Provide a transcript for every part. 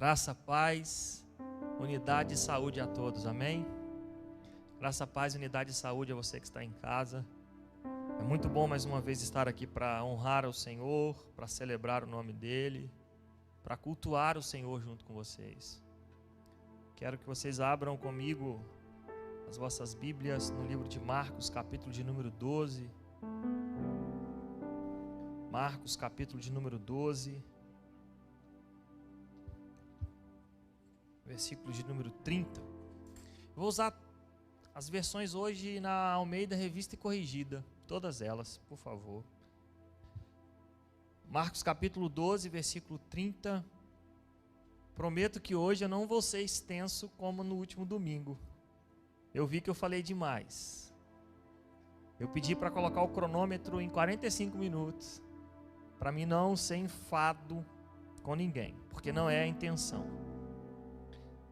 Graça, paz, unidade e saúde a todos, amém? Graça, paz, unidade e saúde a você que está em casa. É muito bom mais uma vez estar aqui para honrar ao Senhor, para celebrar o nome dEle, para cultuar o Senhor junto com vocês. Quero que vocês abram comigo as vossas Bíblias no livro de Marcos, capítulo de número 12. Marcos, capítulo de número 12. Versículo de número 30. Eu vou usar as versões hoje na Almeida Revista e Corrigida. Todas elas, por favor. Marcos capítulo 12, versículo 30. Prometo que hoje eu não vou ser extenso como no último domingo. Eu vi que eu falei demais. Eu pedi para colocar o cronômetro em 45 minutos. Para mim não ser enfado com ninguém, porque não é a intenção.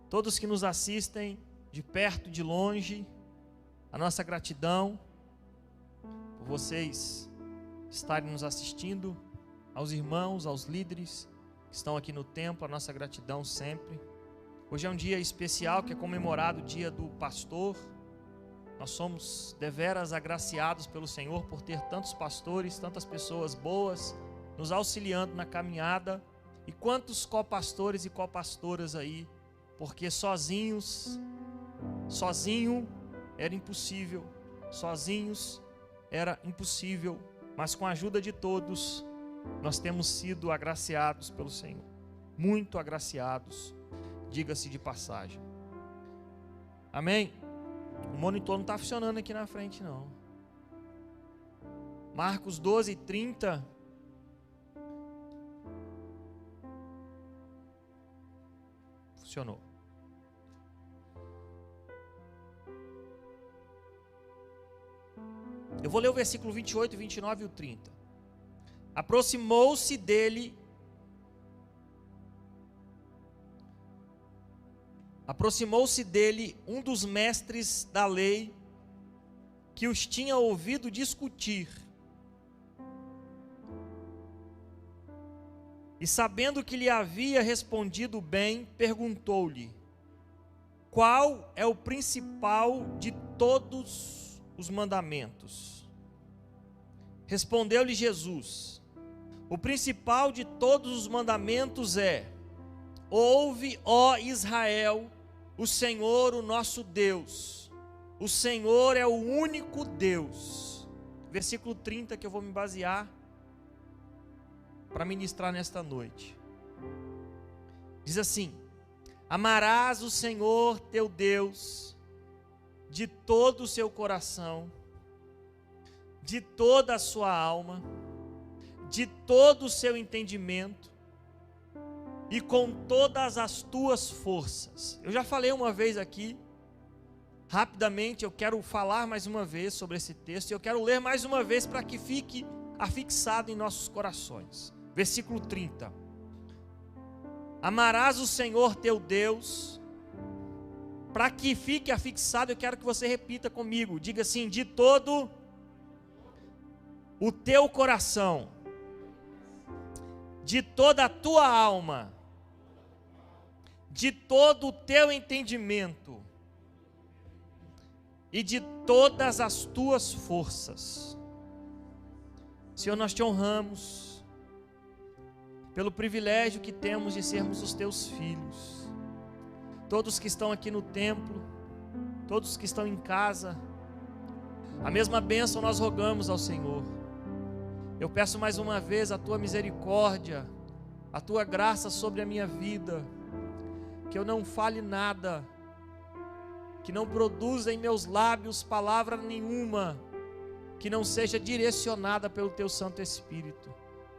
Todos que nos assistem, de perto e de longe, a nossa gratidão por vocês estarem nos assistindo, aos irmãos, aos líderes que estão aqui no templo, a nossa gratidão sempre. Hoje é um dia especial que é comemorado o dia do pastor. Nós somos deveras agraciados pelo Senhor por ter tantos pastores, tantas pessoas boas nos auxiliando na caminhada, e quantos copastores e copastoras aí, porque sozinho era impossível, mas com a ajuda de todos, nós temos sido agraciados pelo Senhor, muito agraciados, diga-se de passagem, amém? O monitor não está funcionando aqui na frente não. Marcos 12, 30, funcionou. Eu vou ler o versículo 28, 29 e o 30. Aproximou-se dele um dos mestres da lei, que os tinha ouvido discutir. E sabendo que lhe havia respondido bem, perguntou-lhe: qual é o principal de todos os mandamentos? Respondeu-lhe Jesus: o principal de todos os mandamentos é: ouve, ó Israel, o Senhor, o nosso Deus, o Senhor é o único Deus. Versículo 30 que eu vou me basear para ministrar nesta noite. Diz assim: amarás o Senhor teu Deus de todo o seu coração, de toda a sua alma, de todo o seu entendimento e com todas as tuas forças. Eu já falei uma vez aqui, rapidamente eu quero falar mais uma vez sobre esse texto, e eu quero ler mais uma vez para que fique afixado em nossos corações. Versículo 30. Amarás o Senhor teu Deus. Para que fique afixado, eu quero que você repita comigo. Diga assim: de todo o teu coração, de toda a tua alma, de todo o teu entendimento e de todas as tuas forças. Senhor, nós te honramos pelo privilégio que temos de sermos os teus filhos. Todos que estão aqui no templo, todos que estão em casa, a mesma bênção nós rogamos ao Senhor. Eu peço mais uma vez a tua misericórdia, a tua graça sobre a minha vida, que eu não fale nada, que não produza em meus lábios palavra nenhuma, que não seja direcionada pelo teu Santo Espírito,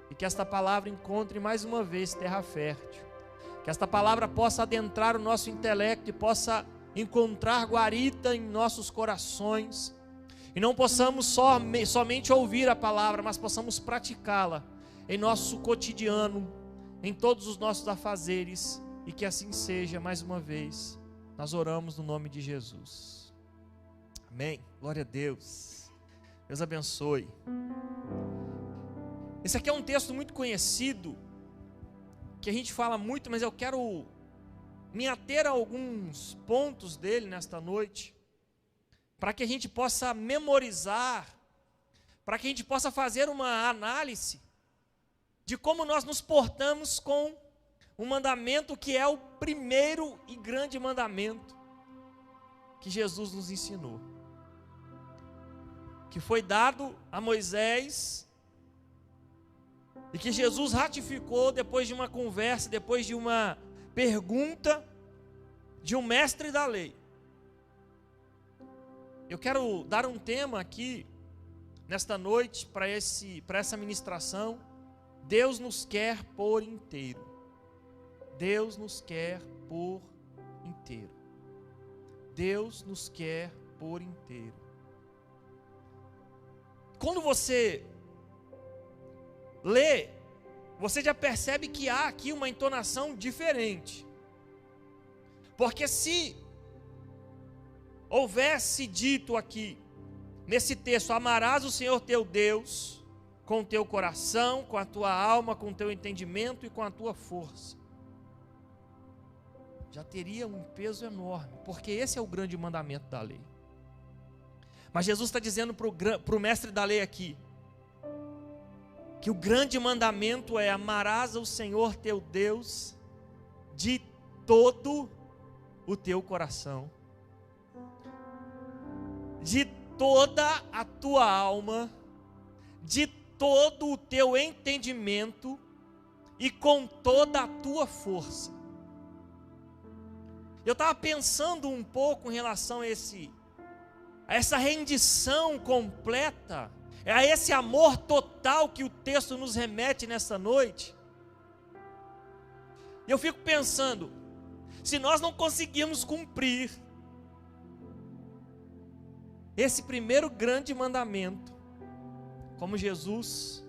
e que esta palavra encontre mais uma vez terra fértil. Que esta palavra possa adentrar o nosso intelecto e possa encontrar guarita em nossos corações. E não possamos somente ouvir a palavra, mas possamos praticá-la em nosso cotidiano, em todos os nossos afazeres. E que assim seja mais uma vez. Nós oramos no nome de Jesus. Amém. Glória a Deus. Deus abençoe. Esse aqui é um texto muito conhecido, que a gente fala muito, mas eu quero me ater a alguns pontos dele nesta noite, para que a gente possa memorizar, para que a gente possa fazer uma análise de como nós nos portamos com um mandamento que é o primeiro e grande mandamento que Jesus nos ensinou, que foi dado a Moisés e que Jesus ratificou depois de uma conversa, depois de uma pergunta de um mestre da lei. Eu quero dar um tema aqui nesta noite para essa ministração. Deus nos quer por inteiro. Deus nos quer por inteiro. Deus nos quer por inteiro. Quando você lê, você já percebe que há aqui uma entonação diferente. Porque se houvesse dito aqui, nesse texto, amarás o Senhor teu Deus com o teu coração, com a tua alma, com o teu entendimento e com a tua força, já teria um peso enorme, porque esse é o grande mandamento da lei. Mas Jesus está dizendo para o mestre da lei aqui, que o grande mandamento é: amarás ao Senhor teu Deus de todo o teu coração, de toda a tua alma, de todo o teu entendimento e com toda a tua força. Eu estava pensando um pouco em relação a essa rendição completa, a esse amor total que o texto nos remete nessa noite. E eu fico pensando, se nós não conseguirmos cumprir esse primeiro grande mandamento, como Jesus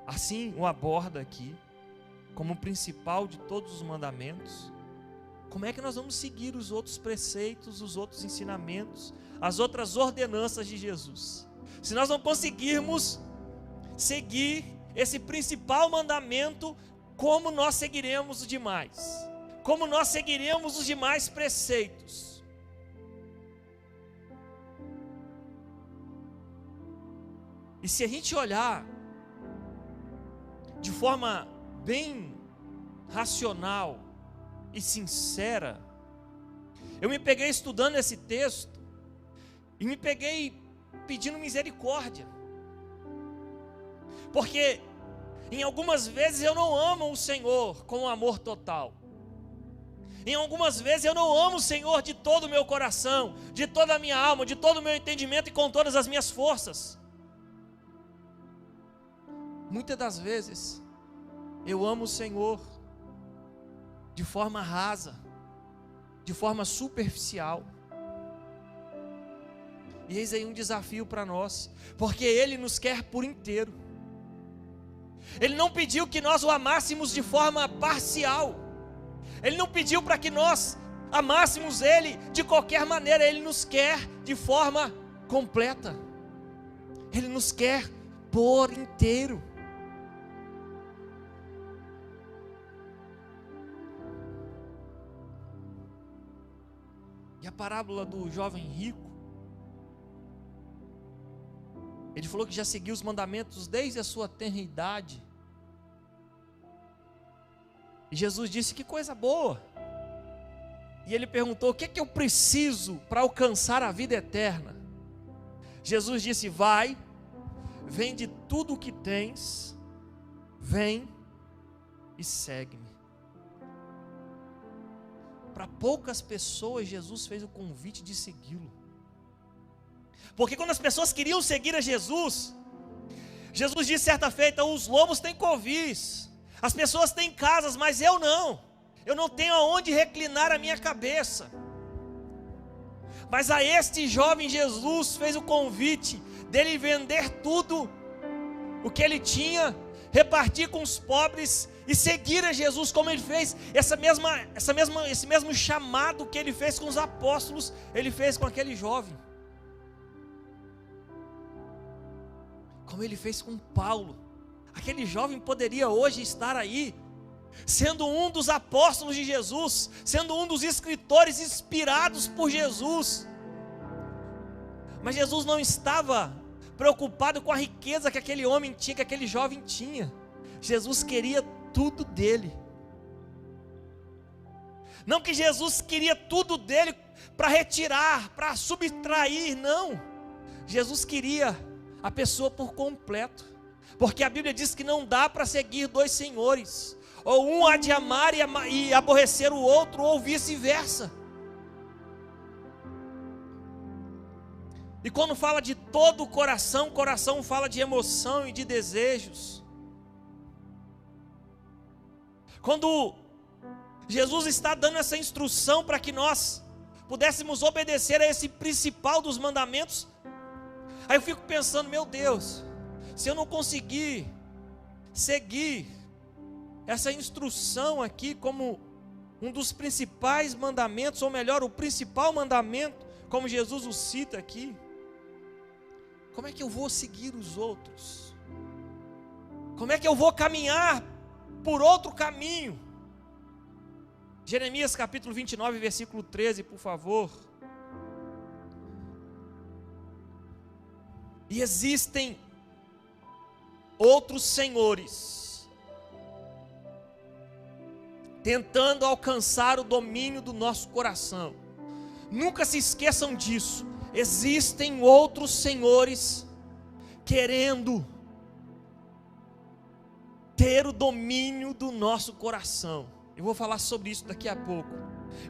assim o aborda aqui, como o principal de todos os mandamentos, como é que nós vamos seguir os outros preceitos, os outros ensinamentos, as outras ordenanças de Jesus? Se nós não conseguirmos seguir esse principal mandamento, como nós seguiremos os demais? Como nós seguiremos os demais preceitos? E se a gente olhar de forma bem racional e sincera, eu me peguei estudando esse texto e me peguei pedindo misericórdia, porque em algumas vezes eu não amo o Senhor com amor total, em algumas vezes eu não amo o Senhor de todo o meu coração, de toda a minha alma, de todo o meu entendimento e com todas as minhas forças. Muitas das vezes eu amo o Senhor de forma rasa, de forma superficial. E eis aí um desafio para nós, porque Ele nos quer por inteiro. Ele não pediu que nós o amássemos de forma parcial. Ele não pediu para que nós amássemos Ele de qualquer maneira. Ele nos quer de forma completa. Ele nos quer por inteiro. E a parábola do jovem rico, ele falou que já seguiu os mandamentos desde a sua tenra idade. E Jesus disse: que coisa boa. E ele perguntou: o que é que eu preciso para alcançar a vida eterna? Jesus disse: vai, vende tudo o que tens, vem e segue-me. Para poucas pessoas Jesus fez o convite de segui-lo, porque quando as pessoas queriam seguir a Jesus, Jesus disse certa feita: os lobos têm covis, as pessoas têm casas, mas eu não tenho aonde reclinar a minha cabeça. Mas a este jovem Jesus fez o convite dele vender tudo o que ele tinha, repartir com os pobres e seguir a Jesus, como ele fez esse mesmo chamado que ele fez com os apóstolos, ele fez com aquele jovem, como ele fez com Paulo. Aquele jovem poderia hoje estar aí sendo um dos apóstolos de Jesus, sendo um dos escritores inspirados por Jesus. Mas Jesus não estava preocupado com a riqueza que aquele homem tinha, que aquele jovem tinha. Jesus queria tudo dele. Não que Jesus queria tudo dele para retirar, para subtrair, não. Jesus queria a pessoa por completo. Porque a Bíblia diz que não dá para seguir dois senhores. Ou um há de amar e aborrecer o outro, ou vice-versa. E quando fala de todo o coração, coração fala de emoção e de desejos. Quando Jesus está dando essa instrução para que nós pudéssemos obedecer a esse principal dos mandamentos, aí eu fico pensando, meu Deus, se eu não conseguir seguir essa instrução aqui como um dos principais mandamentos, ou melhor, o principal mandamento, como Jesus o cita aqui, como é que eu vou seguir os outros? Como é que eu vou caminhar por outro caminho? Jeremias capítulo 29, versículo 13, por favor. E existem outros senhores tentando alcançar o domínio do nosso coração. Nunca se esqueçam disso. Existem outros senhores querendo ter o domínio do nosso coração. Eu vou falar sobre isso daqui a pouco.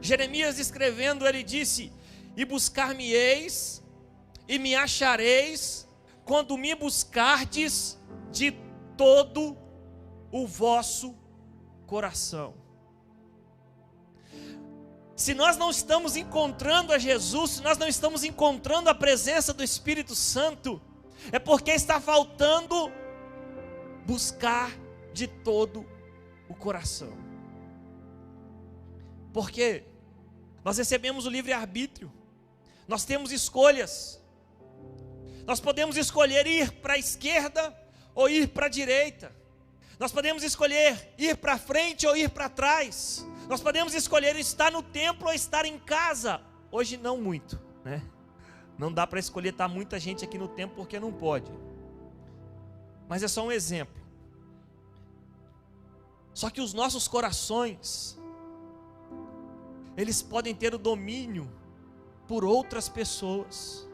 Jeremias escrevendo, ele disse: e buscar-me-eis e me achareis quando me buscardes de todo o vosso coração. Se nós não estamos encontrando a Jesus, se nós não estamos encontrando a presença do Espírito Santo, é porque está faltando buscar de todo o coração. Porque nós recebemos o livre-arbítrio, nós temos escolhas, nós podemos escolher ir para a esquerda ou ir para a direita, nós podemos escolher ir para frente ou ir para trás, nós podemos escolher estar no templo ou estar em casa. Hoje não muito, né? Não dá para escolher estar muita gente aqui no templo porque não pode, mas é só um exemplo. Só que os nossos corações, eles podem ter o domínio por outras pessoas.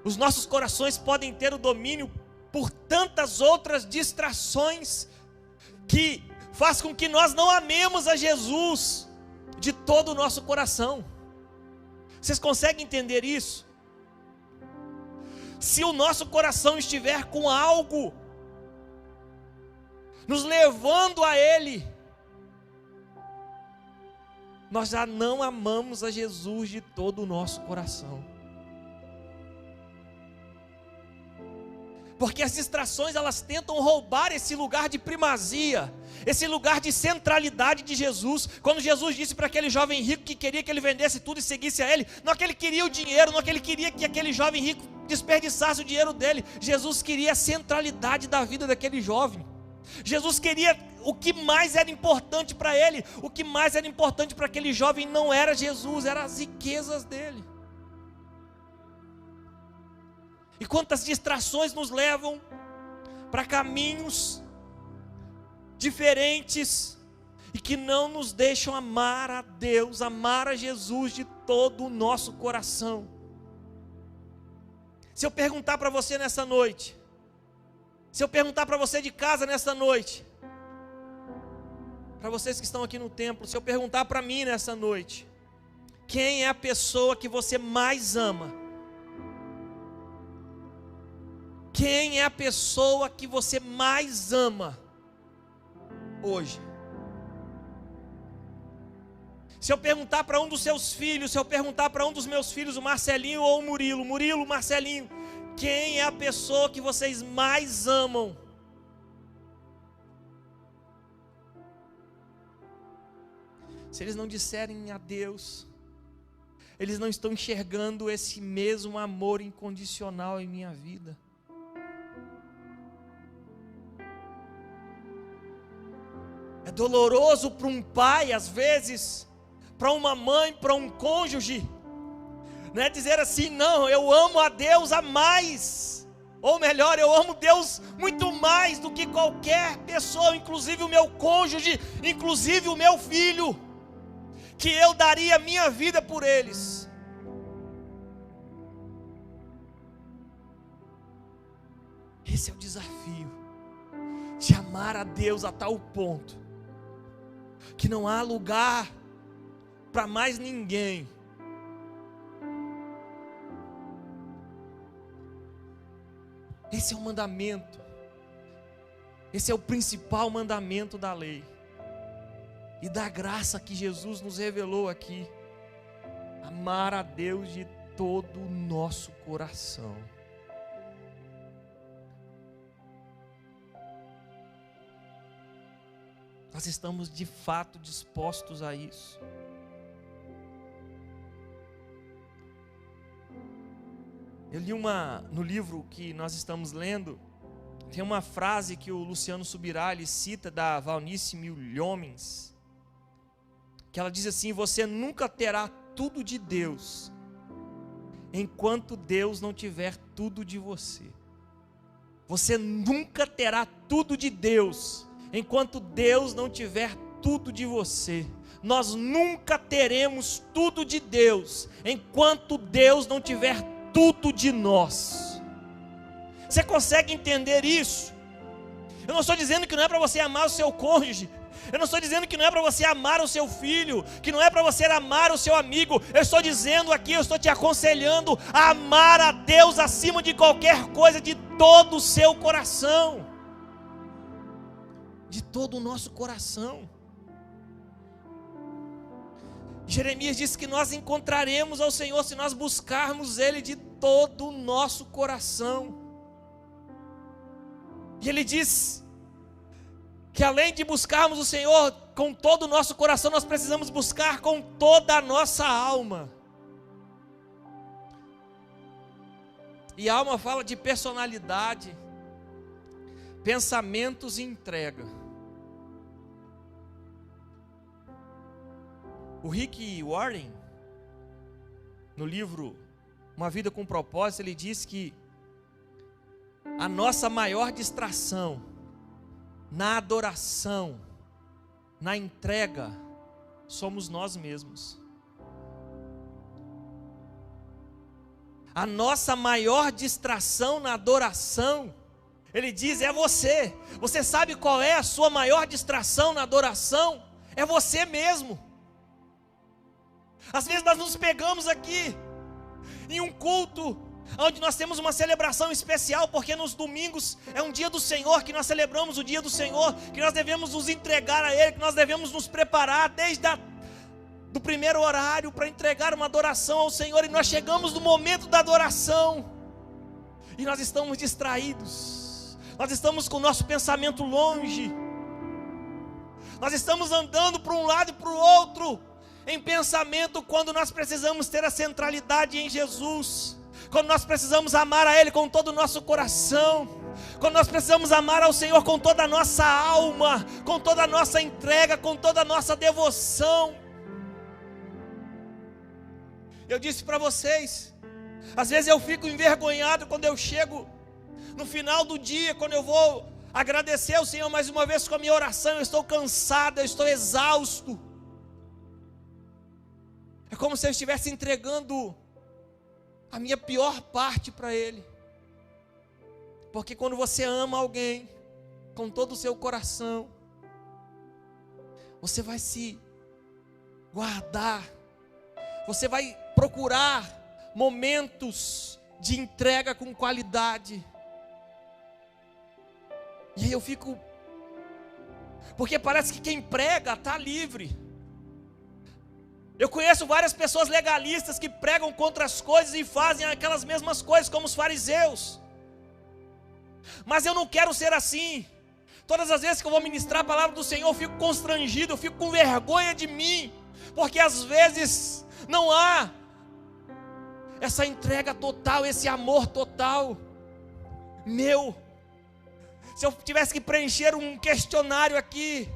Os nossos corações podem ter o domínio por tantas outras distrações que faz com que nós não amemos a Jesus de todo o nosso coração. Vocês conseguem entender isso? Se o nosso coração estiver com algo nos levando a Ele, nós já não amamos a Jesus de todo o nosso coração. Porque as distrações, elas tentam roubar esse lugar de primazia, esse lugar de centralidade de Jesus. Quando Jesus disse para aquele jovem rico que queria que ele vendesse tudo e seguisse a Ele, não é que ele queria o dinheiro, não é que ele queria que aquele jovem rico desperdiçasse o dinheiro dele. Jesus queria a centralidade da vida daquele jovem. Jesus queria o que mais era importante para ele. O que mais era importante para aquele jovem não era Jesus, eram as riquezas dele. E quantas distrações nos levam para caminhos diferentes e que não nos deixam amar a Deus, amar a Jesus de todo o nosso coração. Se eu perguntar para você nessa noite, se eu perguntar para você de casa nessa noite, para vocês que estão aqui no templo, se eu perguntar para mim nessa noite, quem é a pessoa que você mais ama? Quem é a pessoa que você mais ama hoje? Se eu perguntar para um dos seus filhos, se eu perguntar para um dos meus filhos, o Marcelinho ou o Murilo, Murilo, Marcelinho, quem é a pessoa que vocês mais amam? Se eles não disserem a Deus, eles não estão enxergando esse mesmo amor incondicional em minha vida. É doloroso para um pai, às vezes, para uma mãe, para um cônjuge, não é dizer assim: não, eu amo a Deus a mais, ou melhor, eu amo Deus muito mais do que qualquer pessoa, inclusive o meu cônjuge, inclusive o meu filho, que eu daria a minha vida por eles. Esse é o desafio, de amar a Deus a tal ponto, que não há lugar para mais ninguém. Esse é o mandamento, esse é o principal mandamento da lei e da graça que Jesus nos revelou aqui: amar a Deus de todo o nosso coração. Nós estamos de fato dispostos a isso. Eu li no livro que nós estamos lendo, tem uma frase que o Luciano Subirá cita da Valnice Milhomens, que ela diz assim: você nunca terá tudo de Deus, enquanto Deus não tiver tudo de você. Você nunca terá tudo de Deus, enquanto Deus não tiver tudo de você. Nós nunca teremos tudo de Deus, enquanto Deus não tiver tudo de nós. Você consegue entender isso? Eu não estou dizendo que não é para você amar o seu cônjuge, eu não estou dizendo que não é para você amar o seu filho, que não é para você amar o seu amigo. Eu estou dizendo aqui, eu estou te aconselhando a amar a Deus acima de qualquer coisa, de todo o seu coração, de todo o nosso coração. Jeremias disse que nós encontraremos ao Senhor se nós buscarmos Ele de todo o nosso coração. E Ele diz que além de buscarmos o Senhor com todo o nosso coração, nós precisamos buscar com toda a nossa alma. E a alma fala de personalidade, pensamentos e entrega. O Rick Warren, no livro Uma Vida com Propósito, ele diz que a nossa maior distração na adoração, na entrega, somos nós mesmos. A nossa maior distração na adoração, ele diz, é você. Você sabe qual é a sua maior distração na adoração? É você mesmo. Às vezes nós nos pegamos aqui em um culto onde nós temos uma celebração especial, porque nos domingos é um dia do Senhor, que nós celebramos o dia do Senhor, que nós devemos nos entregar a Ele, que nós devemos nos preparar desde do primeiro horário para entregar uma adoração ao Senhor. E nós chegamos no momento da adoração e nós estamos distraídos, nós estamos com o nosso pensamento longe, nós estamos andando para um lado e para o outro em pensamento, quando nós precisamos ter a centralidade em Jesus, quando nós precisamos amar a Ele com todo o nosso coração, quando nós precisamos amar ao Senhor com toda a nossa alma, com toda a nossa entrega, com toda a nossa devoção. Eu disse para vocês, às vezes eu fico envergonhado quando eu chego no final do dia, quando eu vou agradecer ao Senhor mais uma vez com a minha oração, eu estou cansado, eu estou exausto. É como se eu estivesse entregando a minha pior parte para Ele. Porque quando você ama alguém com todo o seu coração, você vai se guardar, você vai procurar momentos de entrega com qualidade. E aí eu fico, porque parece que quem prega está livre. Eu conheço várias pessoas legalistas que pregam contra as coisas e fazem aquelas mesmas coisas como os fariseus. Mas eu não quero ser assim. Todas as vezes que eu vou ministrar a palavra do Senhor, eu fico constrangido, eu fico com vergonha de mim, porque às vezes não há essa entrega total, esse amor total meu. Se eu tivesse que preencher um questionário aqui,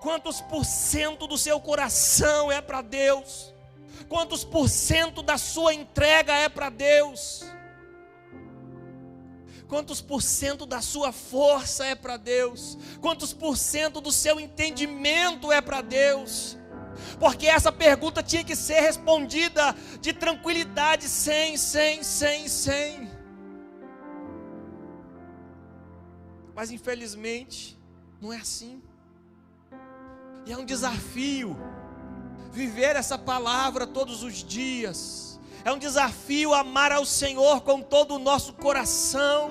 Quantos por cento do seu coração é para Deus? Quantos por cento da sua entrega é para Deus? Quantos por cento da sua força é para Deus? Quantos por cento do seu entendimento é para Deus? Porque essa pergunta tinha que ser respondida de tranquilidade, sem. Mas infelizmente, não é assim. E é um desafio viver essa palavra todos os dias. É um desafio amar ao Senhor com todo o nosso coração,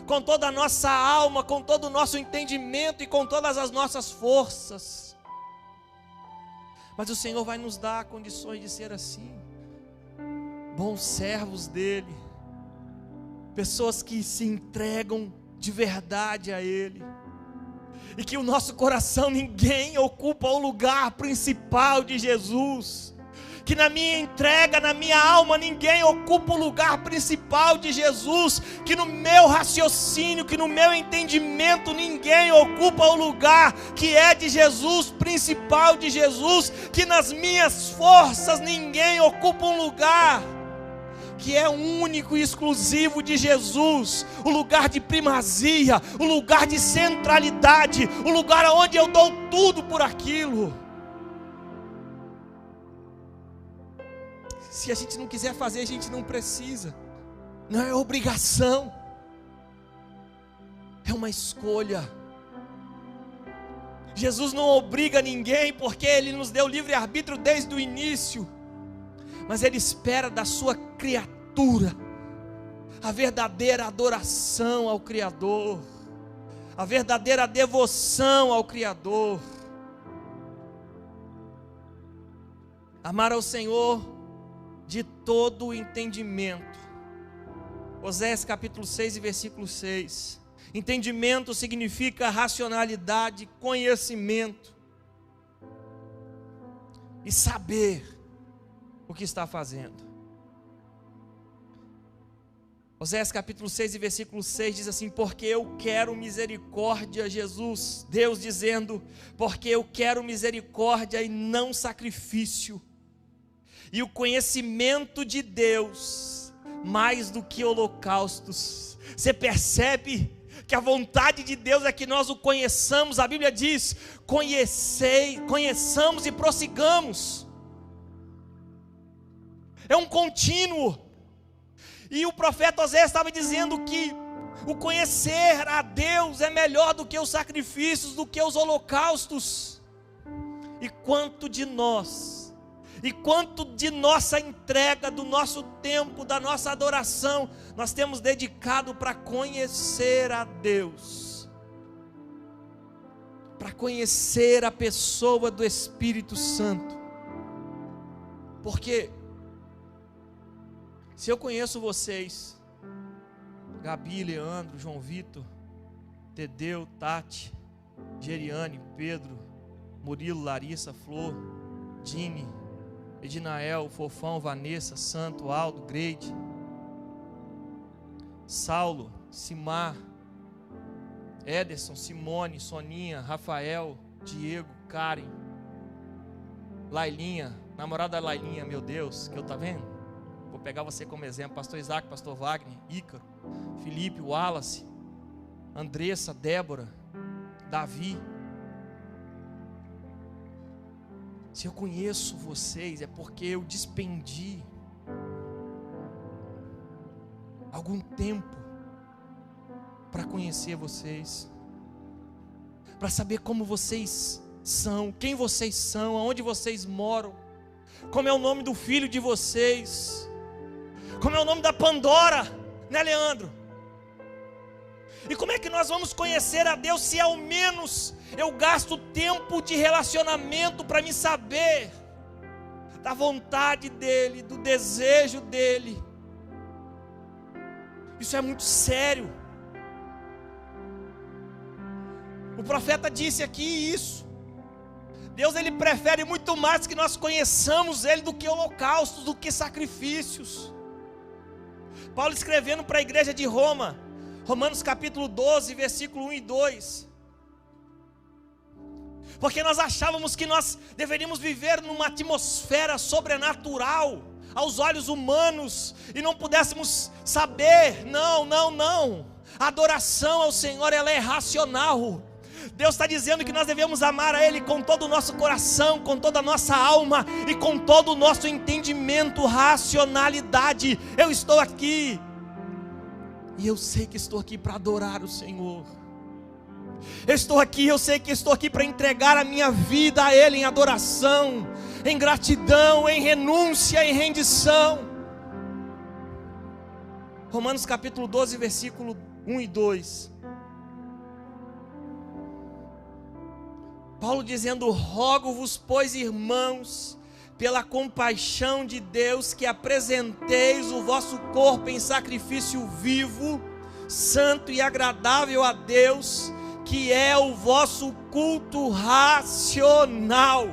com toda a nossa alma, com todo o nosso entendimento e com todas as nossas forças. Mas o Senhor vai nos dar condições de ser assim, bons servos dEle, pessoas que se entregam de verdade a Ele, e que o nosso coração, ninguém ocupa o lugar principal de Jesus, que na minha entrega, na minha alma, ninguém ocupa o lugar principal de Jesus, que no meu raciocínio, que no meu entendimento, ninguém ocupa o lugar que é de Jesus, principal de Jesus, que nas minhas forças ninguém ocupa um lugar que é único e exclusivo de Jesus, o lugar de primazia, o lugar de centralidade, o lugar onde eu dou tudo por aquilo. Se a gente não quiser fazer, a gente não precisa, não é obrigação, é uma escolha. Jesus não obriga ninguém, porque Ele nos deu livre-arbítrio desde o início, mas Ele espera da sua criatura a verdadeira adoração ao Criador, a verdadeira devoção ao Criador. Amar ao Senhor de todo o entendimento. Oséias capítulo 6 e versículo 6. Entendimento significa racionalidade, conhecimento e saber o que está fazendo. Oséias capítulo 6 e versículo 6 diz assim: porque eu quero misericórdia, Jesus, Deus dizendo, porque eu quero misericórdia e não sacrifício, e o conhecimento de Deus mais do que holocaustos. Você percebe que a vontade de Deus é que nós o conheçamos? A Bíblia diz: conheçamos e prossigamos. É um contínuo. E o profeta Oséias estava dizendo que o conhecer a Deus é melhor do que os sacrifícios, do que os holocaustos. E quanto de nós, e quanto de nossa entrega, do nosso tempo, da nossa adoração, nós temos dedicado para conhecer a Deus, para conhecer a pessoa do Espírito Santo. Porque se eu conheço vocês, Gabi, Leandro, João Vitor, Tedeu, Tati, Geriane, Pedro, Murilo, Larissa, Flor, Dini, Edinael, Fofão, Vanessa, Santo, Aldo, Greide, Saulo, Simar, Ederson, Simone, Soninha, Rafael, Diego, Karen, Lailinha, namorada da Lailinha, meu Deus, que eu tá vendo? Vou pegar você como exemplo, pastor Isaac, pastor Wagner, Ícaro, Felipe, Wallace, Andressa, Débora, Davi. Se eu conheço vocês, é porque eu despendi algum tempo para conhecer vocês, para saber como vocês são, quem vocês são, aonde vocês moram, como é o nome do filho de vocês, como é o nome da Pandora, né, Leandro? E como é que nós vamos conhecer a Deus se ao menos eu gasto tempo de relacionamento para me saber da vontade dEle, do desejo dEle? Isso é muito sério. O profeta disse aqui isso. Deus, Ele prefere muito mais que nós conheçamos Ele do que holocaustos, do que sacrifícios. Paulo escrevendo para a igreja de Roma, Romanos capítulo 12, versículo 1 e 2. porque nós achávamos que nós deveríamos viver numa atmosfera sobrenatural, aos olhos humanos, e não pudéssemos saber. Não. A adoração ao Senhor, ela é racional. Deus está dizendo que nós devemos amar a Ele com todo o nosso coração, com toda a nossa alma e com todo o nosso entendimento, racionalidade. Eu estou aqui, e eu sei que estou aqui para adorar o Senhor. Eu sei que estou aqui para entregar a minha vida a Ele em adoração, em gratidão, em renúncia, em rendição. Romanos capítulo 12, versículo 1 e 2. Paulo dizendo: rogo-vos, pois, irmãos, pela compaixão de Deus, que apresenteis o vosso corpo em sacrifício vivo, santo e agradável a Deus, que é o vosso culto racional.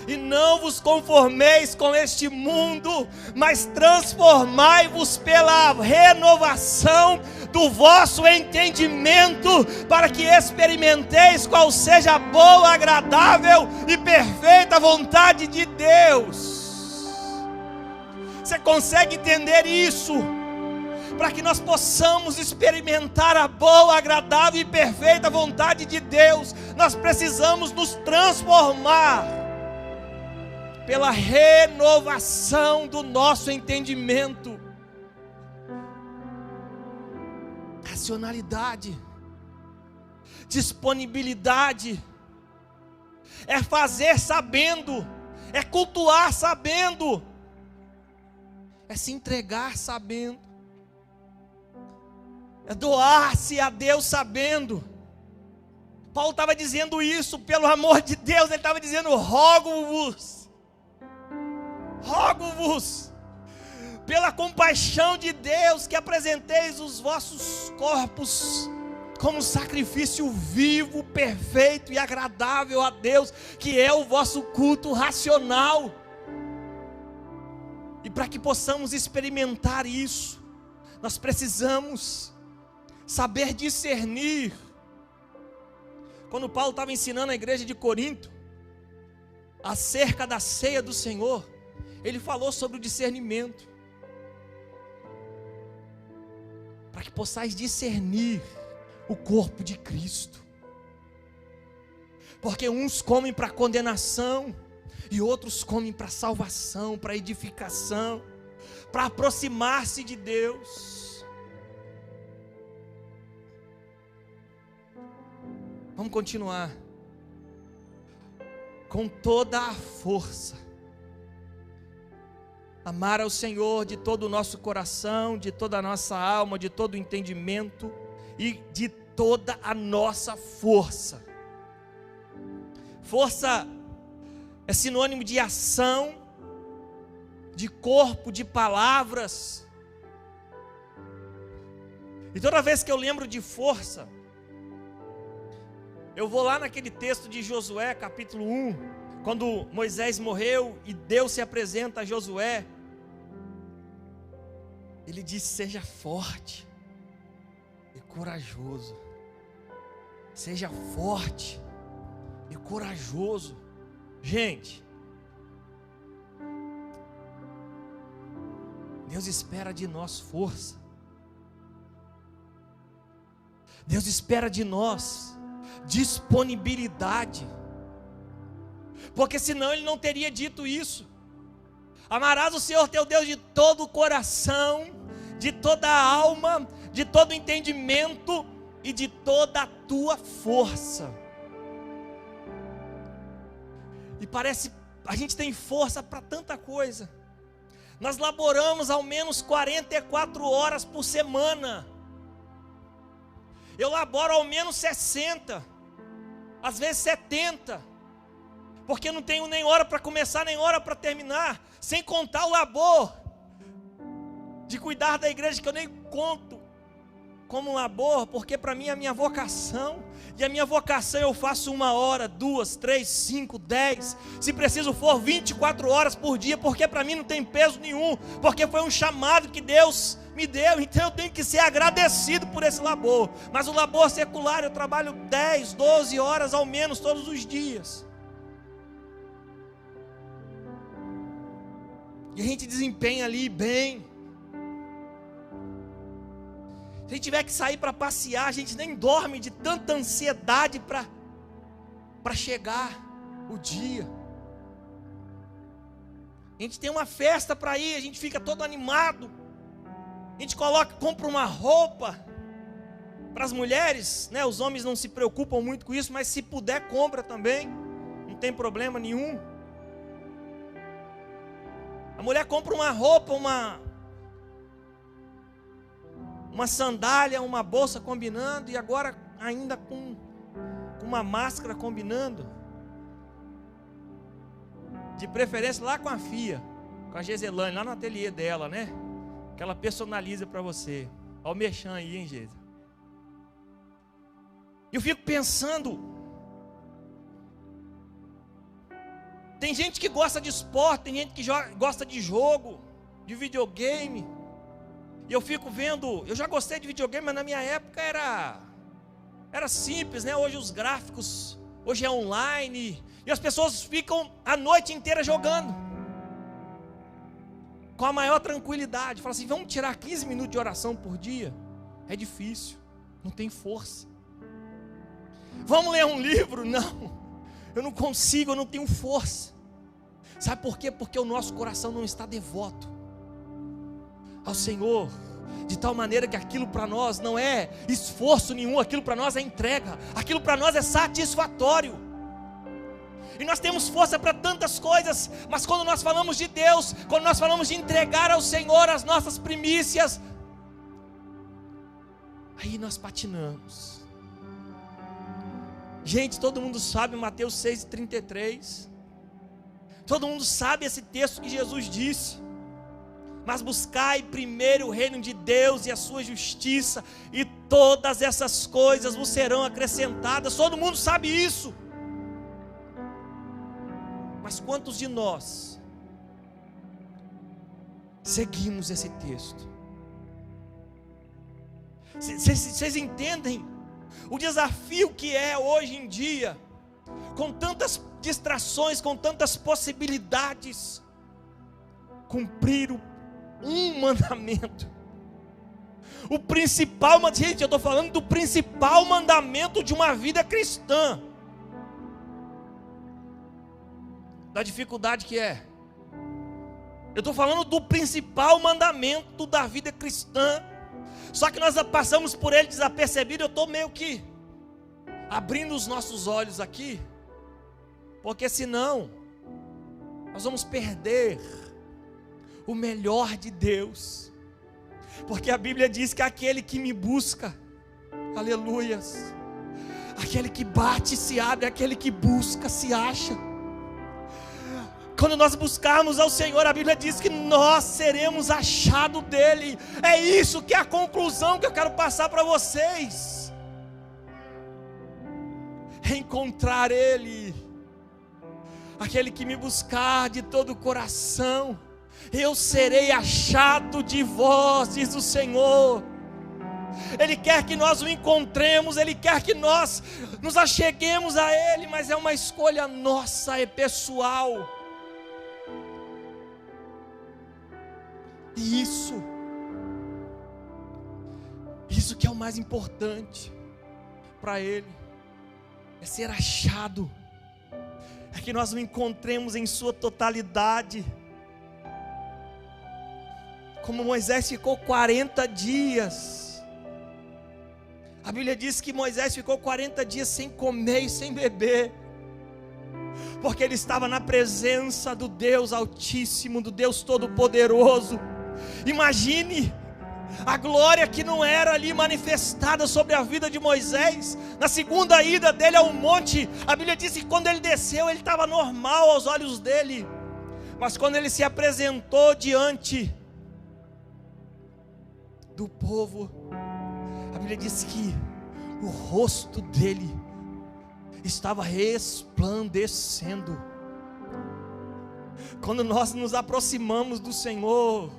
E não vos conformeis com este mundo, mas transformai-vos pela renovação do vosso entendimento, para que experimenteis qual seja a boa, agradável e perfeita vontade de Deus. Você consegue entender isso? Para que nós possamos experimentar a boa, agradável e perfeita vontade de Deus, nós precisamos nos transformar pela renovação do nosso entendimento. Racionalidade, disponibilidade, é fazer sabendo, é cultuar sabendo, é se entregar sabendo, é doar-se a Deus sabendo. Paulo estava dizendo isso, pelo amor de Deus, ele estava dizendo: rogo-vos, pela compaixão de Deus, que apresenteis os vossos corpos como sacrifício vivo, perfeito e agradável a Deus, que é o vosso culto racional. E para que possamos experimentar isso, nós precisamos saber discernir. Quando Paulo estava ensinando a igreja de Corinto acerca da ceia do Senhor, ele falou sobre o discernimento, para que possais discernir o corpo de Cristo, porque uns comem para condenação, e outros comem para salvação, para edificação, para aproximar-se de Deus. Vamos continuar. Com toda a força, amar ao Senhor de todo o nosso coração, de toda a nossa alma, de todo o entendimento e de toda a nossa força. Força é sinônimo de ação, de corpo, de palavras. E toda vez que eu lembro de força, eu vou lá naquele texto de Josué, capítulo 1, quando Moisés morreu e Deus se apresenta a Josué. Ele diz: seja forte e corajoso. Seja forte e corajoso. Gente, Deus espera de nós força. Deus espera de nós disponibilidade, porque senão Ele não teria dito isso. Amarás o Senhor teu Deus de todo o coração, de toda a alma, de todo o entendimento e de toda a tua força. E parece, a gente tem força para tanta coisa. Nós laboramos ao menos 44 horas por semana. Eu laboro ao menos 60, às vezes 70, porque não tenho nem hora para começar, nem hora para terminar, sem contar o labor de cuidar da igreja, que eu nem conto. como um labor, porque para mim é a minha vocação. E a minha vocação eu faço 1 hora, 2, 3, 5, 10, se preciso for 24 horas por dia, porque para mim não tem peso nenhum, porque foi um chamado que Deus me deu, então eu tenho que ser agradecido por esse labor. Mas o labor secular eu trabalho 10, 12 horas ao menos todos os dias. E a gente desempenha ali bem. Se a gente tiver que sair para passear, a gente nem dorme de tanta ansiedade para chegar o dia. A gente tem uma festa para ir, a gente fica todo animado. A gente compra uma roupa para as mulheres, né? Os homens não se preocupam muito com isso, mas se puder, compra também. Não tem problema nenhum. A mulher compra uma roupa, uma sandália, uma bolsa combinando, e agora ainda com uma máscara combinando. De preferência lá com a Fia, com a Geselane, lá no ateliê dela, né? Que ela personaliza para você. Olha o merchan aí, hein, Gesa? Eu fico pensando, tem gente que gosta de esporte, tem gente que gosta de jogo, de videogame. E eu fico vendo, eu já gostei de videogame, mas na minha época era simples, né? Hoje os gráficos, hoje é online, e as pessoas ficam a noite inteira jogando, com a maior tranquilidade. Fala assim, vamos tirar 15 minutos de oração por dia? É difícil, não tem força. Vamos ler um livro? Não, eu não consigo, eu não tenho força. Sabe por quê? Porque o nosso coração não está devoto ao Senhor, de tal maneira que aquilo para nós não é esforço nenhum, aquilo para nós é entrega, aquilo para nós é satisfatório. E nós temos força para tantas coisas, mas quando nós falamos de Deus, quando nós falamos de entregar ao Senhor as nossas primícias, aí nós patinamos. Gente, todo mundo sabe Mateus 6,33, todo mundo sabe esse texto que Jesus disse: mas buscai primeiro o reino de Deus e a sua justiça, e todas essas coisas vos serão acrescentadas. Todo mundo sabe isso. Mas quantos de nós seguimos esse texto? Vocês entendem o desafio que é hoje em dia, com tantas distrações, com tantas possibilidades, cumprir um mandamento, o principal, gente, eu estou falando do principal mandamento de uma vida cristã. Da dificuldade que é, eu estou falando do principal mandamento da vida cristã, só que nós passamos por ele desapercebido. Eu estou meio que abrindo os nossos olhos aqui, porque senão nós vamos perder o melhor de Deus, porque a Bíblia diz que aquele que me busca, aleluias, aquele que bate se abre, aquele que busca se acha. Quando nós buscarmos ao Senhor, a Bíblia diz que nós seremos achados dele. É isso que é a conclusão que eu quero passar para vocês: encontrar ele. Aquele que me buscar de todo o coração, eu serei achado de vós, diz o Senhor. Ele quer que nós o encontremos, Ele quer que nós nos acheguemos a Ele, mas é uma escolha nossa, é pessoal. E isso que é o mais importante para Ele, é ser achado, é que nós o encontremos em sua totalidade. Como Moisés ficou 40 dias, a Bíblia diz que Moisés ficou 40 dias sem comer e sem beber, porque ele estava na presença do Deus Altíssimo, do Deus Todo-Poderoso. Imagine a glória que não era ali manifestada sobre a vida de Moisés. Na segunda ida dele ao monte, a Bíblia diz que quando ele desceu, ele estava normal aos olhos dele, mas quando ele se apresentou diante do povo, a Bíblia diz que o rosto dele estava resplandecendo. Quando nós nos aproximamos do Senhor,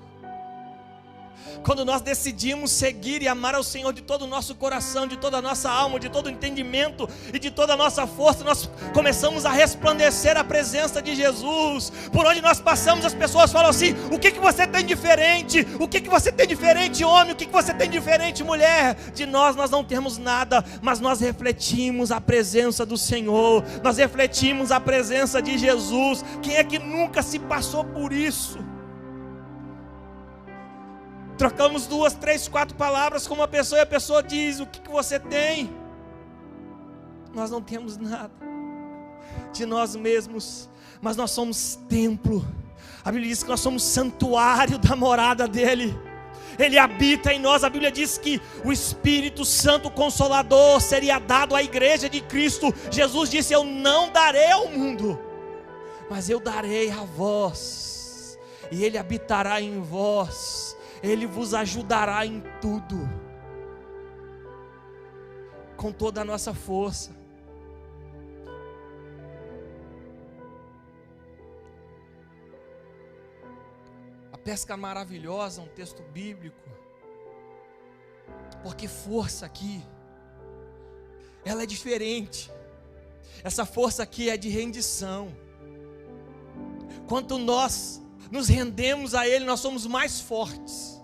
quando nós decidimos seguir e amar ao Senhor de todo o nosso coração, de toda a nossa alma, de todo o entendimento e de toda a nossa força, nós começamos a resplandecer a presença de Jesus. Por onde nós passamos, as pessoas falam assim: o que você tem diferente? O que você tem diferente, homem? O que você tem diferente, mulher? De nós não temos nada, mas nós refletimos a presença do Senhor, nós refletimos a presença de Jesus. Quem é que nunca se passou por isso? Trocamos 2, 3, 4 palavras com uma pessoa e a pessoa diz: o que você tem? Nós não temos nada de nós mesmos, mas nós somos templo. A Bíblia diz que nós somos santuário da morada dele. Ele habita em nós. A Bíblia diz que o Espírito Santo Consolador seria dado à igreja de Cristo. Jesus disse: eu não darei ao mundo, mas eu darei a vós, e ele habitará em vós. Ele vos ajudará em tudo, com toda a nossa força. A pesca maravilhosa, um texto bíblico, porque força aqui, ela é diferente. Essa força aqui é de rendição. Quanto nós nos rendemos a Ele, nós somos mais fortes.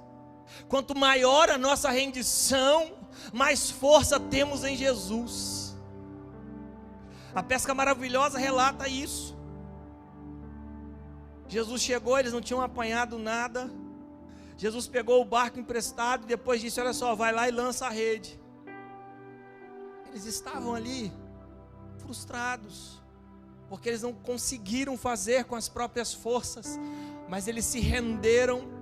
Quanto maior a nossa rendição, mais força temos em Jesus. A pesca maravilhosa relata isso. Jesus chegou, eles não tinham apanhado nada. Jesus pegou o barco emprestado e depois disse: olha só, vai lá e lança a rede. Eles estavam ali frustrados, porque eles não conseguiram fazer com as próprias forças, mas eles se renderam.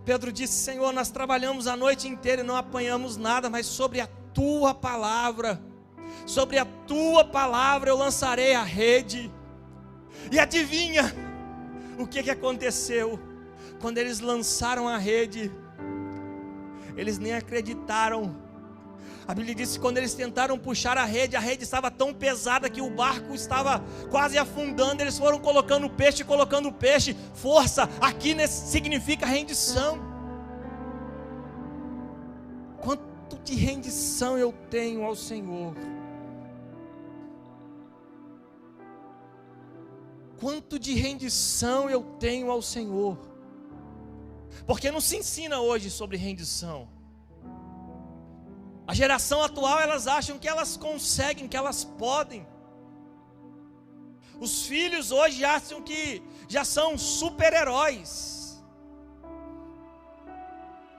Pedro disse: Senhor, nós trabalhamos a noite inteira e não apanhamos nada, mas sobre a tua palavra eu lançarei a rede. E adivinha o que aconteceu? Quando eles lançaram a rede, eles nem acreditaram. A Bíblia diz que quando eles tentaram puxar a rede estava tão pesada que o barco estava quase afundando. Eles foram colocando peixe. Força aqui significa rendição. Quanto de rendição eu tenho ao Senhor? Quanto de rendição eu tenho ao Senhor? Porque não se ensina hoje sobre rendição. A geração atual, elas acham que elas conseguem, que elas podem. Os filhos hoje acham que já são super-heróis,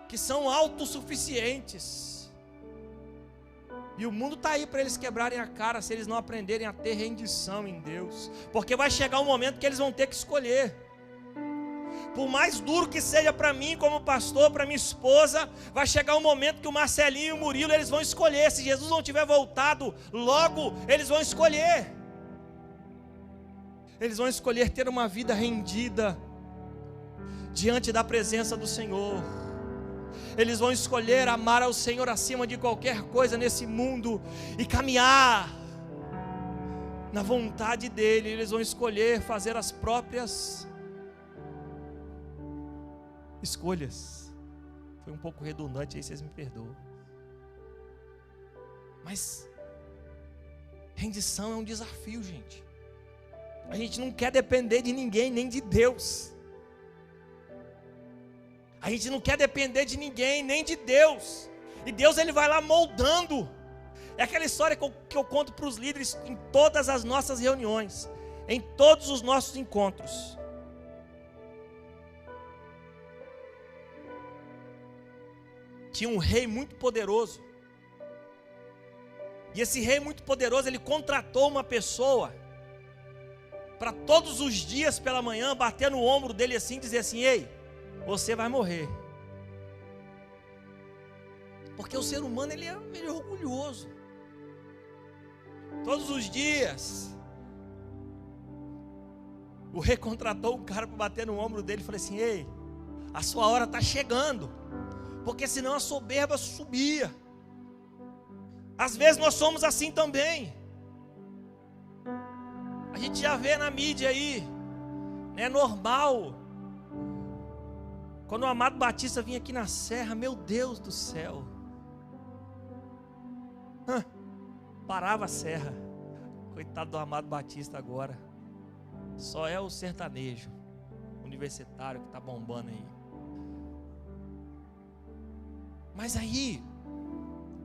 que são autossuficientes. E o mundo está aí para eles quebrarem a cara, se eles não aprenderem a ter rendição em Deus. Porque vai chegar um momento que eles vão ter que escolher. Por mais duro que seja para mim como pastor, para minha esposa, vai chegar um momento que o Marcelinho e o Murilo, eles vão escolher. Se Jesus não tiver voltado logo, eles vão escolher. Eles vão escolher ter uma vida rendida diante da presença do Senhor. Eles vão escolher amar ao Senhor acima de qualquer coisa nesse mundo e caminhar na vontade dEle. Eles vão escolher fazer as próprias escolhas. Foi um pouco redundante aí, vocês me perdoam. Mas rendição é um desafio, gente. A gente não quer depender de ninguém, nem de Deus. A gente não quer depender de ninguém, nem de Deus. E Deus, Ele vai lá moldando. É aquela história que eu conto para os líderes em todas as nossas reuniões, em todos os nossos encontros. Tinha um rei muito poderoso. E esse rei muito poderoso, ele contratou uma pessoa para todos os dias pela manhã bater no ombro dele assim e dizer assim: ei, você vai morrer. Porque o ser humano, ele é orgulhoso. Todos os dias o rei contratou um cara para bater no ombro dele e falou assim: ei, a sua hora está chegando. Porque senão a soberba subia. Às vezes nós somos assim também. A gente já vê na mídia aí, é normal. Quando o Amado Batista vinha aqui na Serra, meu Deus do céu, parava a serra. Coitado do Amado Batista agora. Só é o sertanejo universitário que está bombando aí. Mas aí,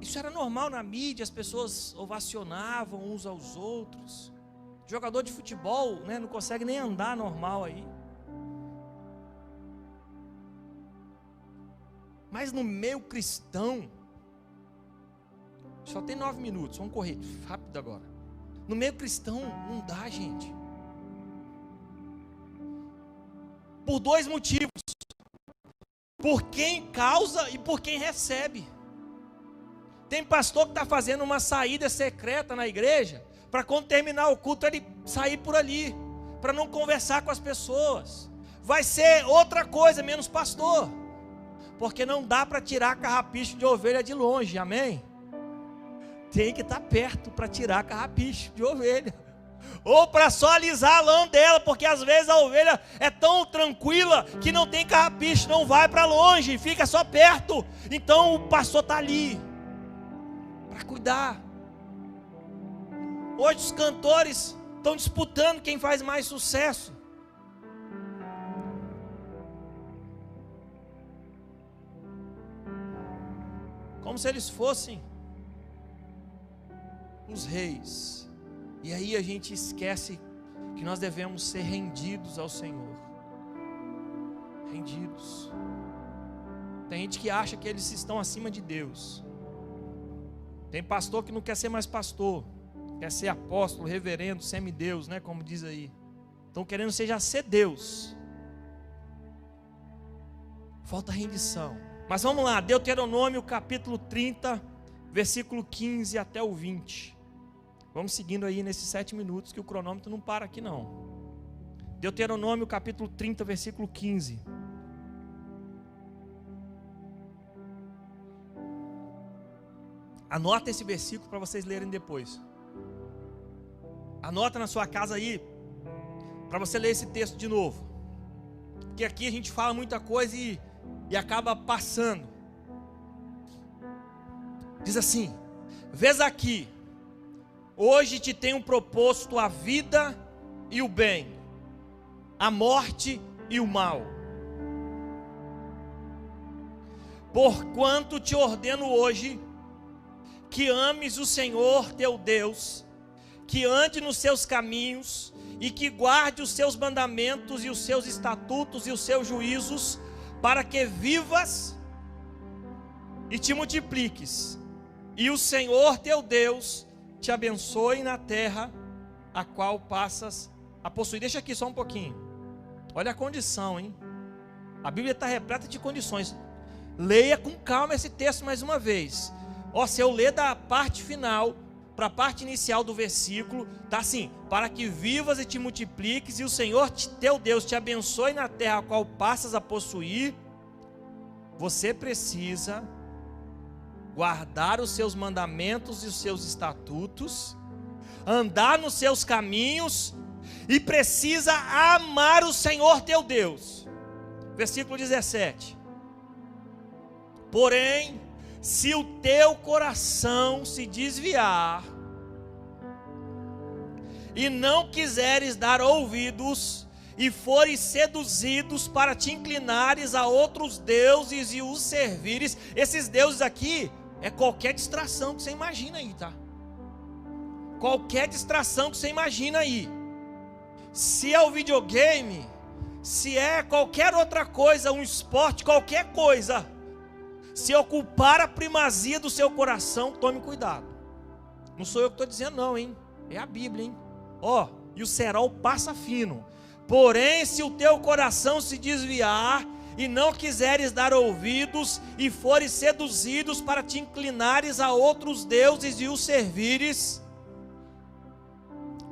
isso era normal na mídia, as pessoas ovacionavam uns aos outros. Jogador de futebol, né, não consegue nem andar normal aí. Mas no meio cristão, só tem 9 minutos, vamos correr rápido agora. No meio cristão não dá, gente. Por 2 motivos: por quem causa e por quem recebe. Tem pastor que está fazendo uma saída secreta na igreja, para quando terminar o culto ele sair por ali, para não conversar com as pessoas. Vai ser outra coisa, menos pastor. Porque não dá para tirar carrapicho de ovelha de longe, amém? Tem que estar perto para tirar carrapicho de ovelha. Ou para só alisar a lã dela, porque às vezes a ovelha é tão tranquila que não tem carrapicho, não vai para longe, fica só perto. Então o pastor está ali para cuidar. Hoje os cantores estão disputando quem faz mais sucesso. Como se eles fossem os reis. E aí a gente esquece que nós devemos ser rendidos ao Senhor. Rendidos. Tem gente que acha que eles estão acima de Deus. Tem pastor que não quer ser mais pastor, quer ser apóstolo, reverendo, semideus, né, como diz aí. Estão querendo ser Deus. Falta rendição. Mas vamos lá, Deuteronômio capítulo 30, versículo 15 até o 20. Vamos seguindo aí nesses 7 minutos, que o cronômetro não para aqui não. Deuteronômio capítulo 30, versículo 15. Anota esse versículo para vocês lerem depois. Anota na sua casa aí, para você ler esse texto de novo. Porque aqui a gente fala muita coisa e acaba passando. Diz assim: vês aqui, hoje te tenho proposto a vida e o bem, a morte e o mal. Porquanto te ordeno hoje que ames o Senhor teu Deus, que ande nos seus caminhos e que guarde os seus mandamentos e os seus estatutos e os seus juízos, para que vivas e te multipliques, e o Senhor teu Deus te abençoe na terra a qual passas a possuir. Deixa aqui só um pouquinho. Olha a condição, hein? A Bíblia está repleta de condições. Leia com calma esse texto mais uma vez. Se eu ler da parte final para a parte inicial do versículo, está assim: para que vivas e te multipliques, e o Senhor teu Deus te abençoe na terra a qual passas a possuir. Você precisa guardar os seus mandamentos e os seus estatutos, andar nos seus caminhos, e precisa amar o Senhor teu Deus. Versículo 17: porém, se o teu coração se desviar e não quiseres dar ouvidos, e fores seduzidos para te inclinares a outros deuses e os servires. Esses deuses aqui é qualquer distração que você imagina aí, tá? Qualquer distração que você imagina aí. Se é o videogame, se é qualquer outra coisa, um esporte, qualquer coisa, se ocupar a primazia do seu coração, tome cuidado. Não sou eu que estou dizendo não, hein? É a Bíblia, hein? E o cerol passa fino. Porém, se o teu coração se desviar e não quiseres dar ouvidos, e fores seduzidos para te inclinares a outros deuses e os servires,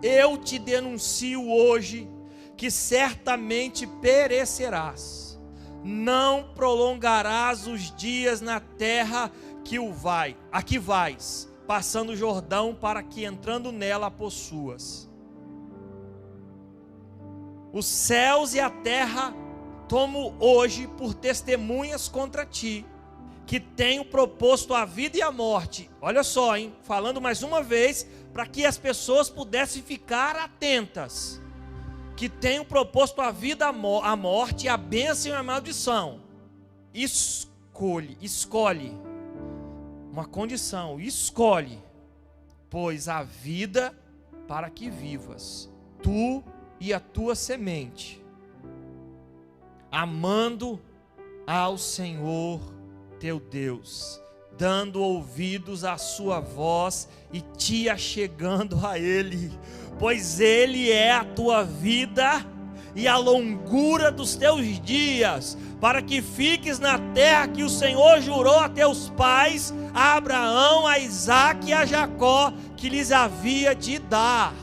eu te denuncio hoje que certamente perecerás. Não prolongarás os dias na terra aqui vais, passando o Jordão, para que entrando nela a possuas. Os céus e a terra tomo hoje por testemunhas contra ti, que tenho proposto a vida e a morte. Olha só, hein? Falando mais uma vez, para que as pessoas pudessem ficar atentas. Que tenho proposto a vida, a morte, a bênção e a maldição. Escolhe. Uma condição, escolhe, pois a vida para que vivas, tu e a tua semente, amando ao Senhor teu Deus, dando ouvidos à sua voz e te achegando a Ele, pois Ele é a tua vida e a longura dos teus dias, para que fiques na terra que o Senhor jurou a teus pais, a Abraão, a Isaque e a Jacó, que lhes havia de dar.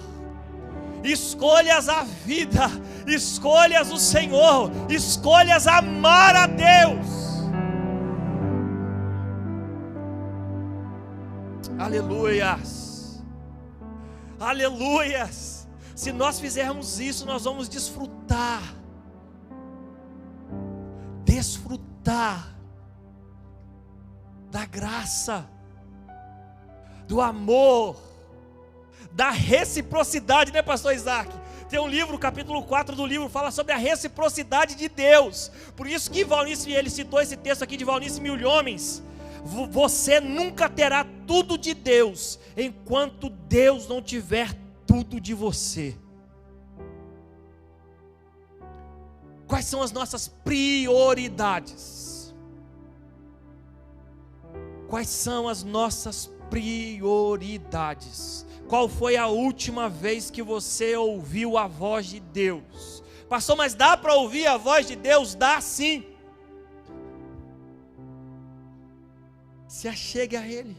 Escolhas a vida, escolhas o Senhor, escolhas amar a Deus. Aleluias, aleluias. Se nós fizermos isso, nós vamos desfrutar da graça, do amor, da reciprocidade, né, pastor Isaac? Tem um livro, capítulo 4 do livro, fala sobre a reciprocidade de Deus. Por isso que Valnice, ele citou esse texto aqui de Valnice Milhomens. Você nunca terá tudo de Deus, enquanto Deus não tiver tudo de você. Quais são as nossas prioridades? Quais são as nossas prioridades? Qual foi a última vez que você ouviu a voz de Deus? Pastor, mas dá para ouvir a voz de Deus? Dá sim. Se achegue a Ele.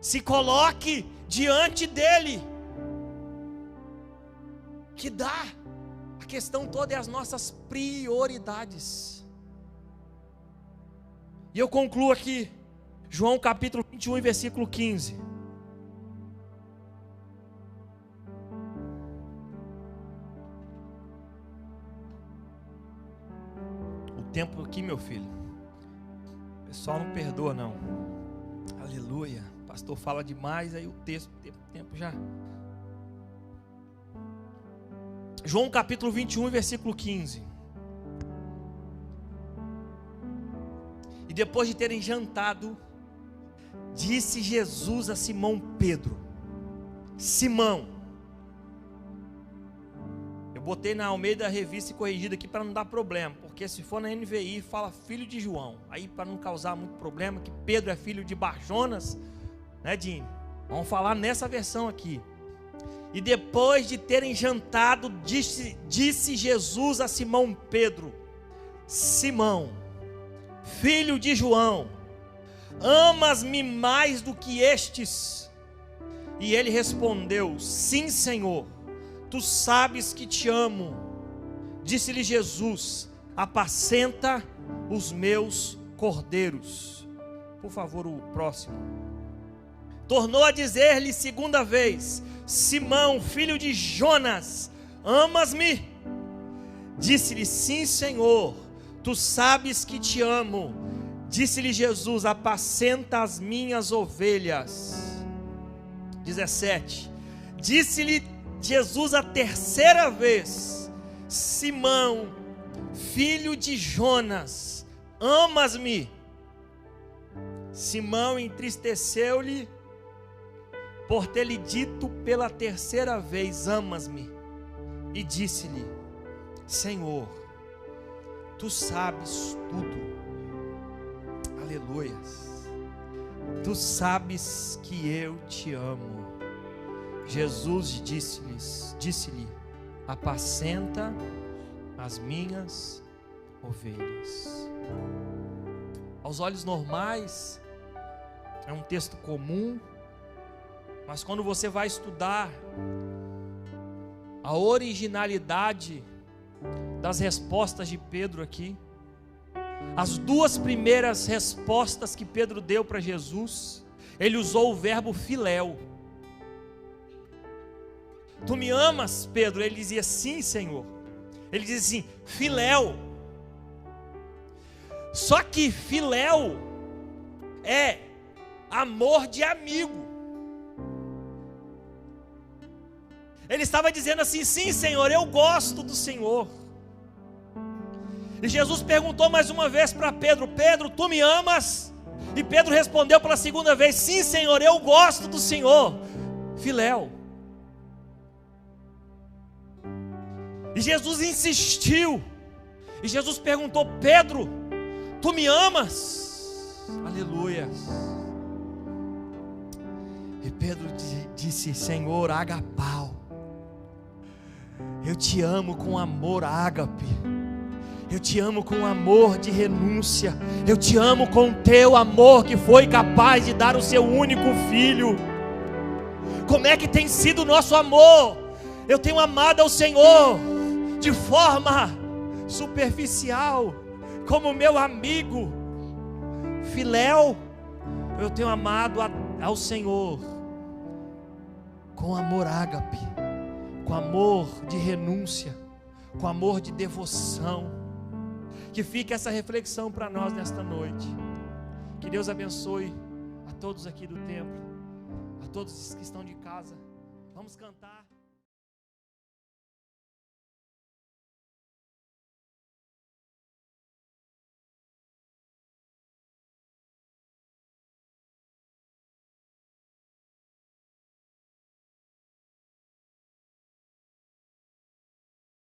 Se coloque diante dEle. Que dá. A questão toda é as nossas prioridades. E eu concluo aqui, João capítulo 21 e versículo 15. O tempo aqui, meu filho, o pessoal não perdoa não. Aleluia. O pastor fala demais, aí o tempo já. João capítulo 21 e versículo 15. E depois de terem jantado, disse Jesus a Simão Pedro: Simão, eu botei na Almeida Revista e Corrigida aqui para não dar problema, porque se for na NVI fala filho de João, aí para não causar muito problema, que Pedro é filho de Barjonas, né, Dini? Vamos falar nessa versão aqui. E depois de terem jantado, disse Jesus a Simão Pedro: Simão, filho de João, amas-me mais do que estes? E ele respondeu: sim, Senhor, tu sabes que te amo. Disse-lhe Jesus: apacenta os meus cordeiros. Por favor, o próximo. Tornou a dizer-lhe segunda vez: Simão, filho de Jonas, amas-me? Disse-lhe: sim, Senhor, tu sabes que te amo. Disse-lhe Jesus: apacenta as minhas ovelhas. 17. Disse-lhe Jesus a terceira vez: Simão, filho de Jonas, amas-me? Simão entristeceu-lhe por ter lhe dito pela terceira vez: amas-me? E disse-lhe: Senhor, tu sabes tudo. Aleluias. Tu sabes que eu te amo. Jesus disse-lhe: apacenta as minhas ovelhas. Aos olhos normais, é um texto comum, mas quando você vai estudar a originalidade das respostas de Pedro aqui, as duas primeiras respostas que Pedro deu para Jesus, ele usou o verbo filéu. Tu me amas, Pedro? Ele dizia, sim, Senhor. Ele dizia assim, filéu. Só que filéu é amor de amigo. Ele estava dizendo assim, sim, Senhor, eu gosto do Senhor. E Jesus perguntou mais uma vez para Pedro, Pedro, tu me amas? E Pedro respondeu pela segunda vez, sim, Senhor, eu gosto do Senhor. Filéu. E Jesus insistiu. E Jesus perguntou, Pedro, tu me amas? Aleluia. E Pedro disse, Senhor, agapau, eu te amo com amor ágape. Eu te amo com amor de renúncia. Eu te amo com teu amor que foi capaz de dar o seu único filho. Como é que tem sido o nosso amor? Eu tenho amado ao Senhor de forma superficial, como meu amigo. Filéu, eu tenho amado ao Senhor com amor ágape, com amor de renúncia, com amor de devoção. Que fique essa reflexão para nós nesta noite. Que Deus abençoe a todos aqui do templo, a todos que estão de casa. Vamos cantar.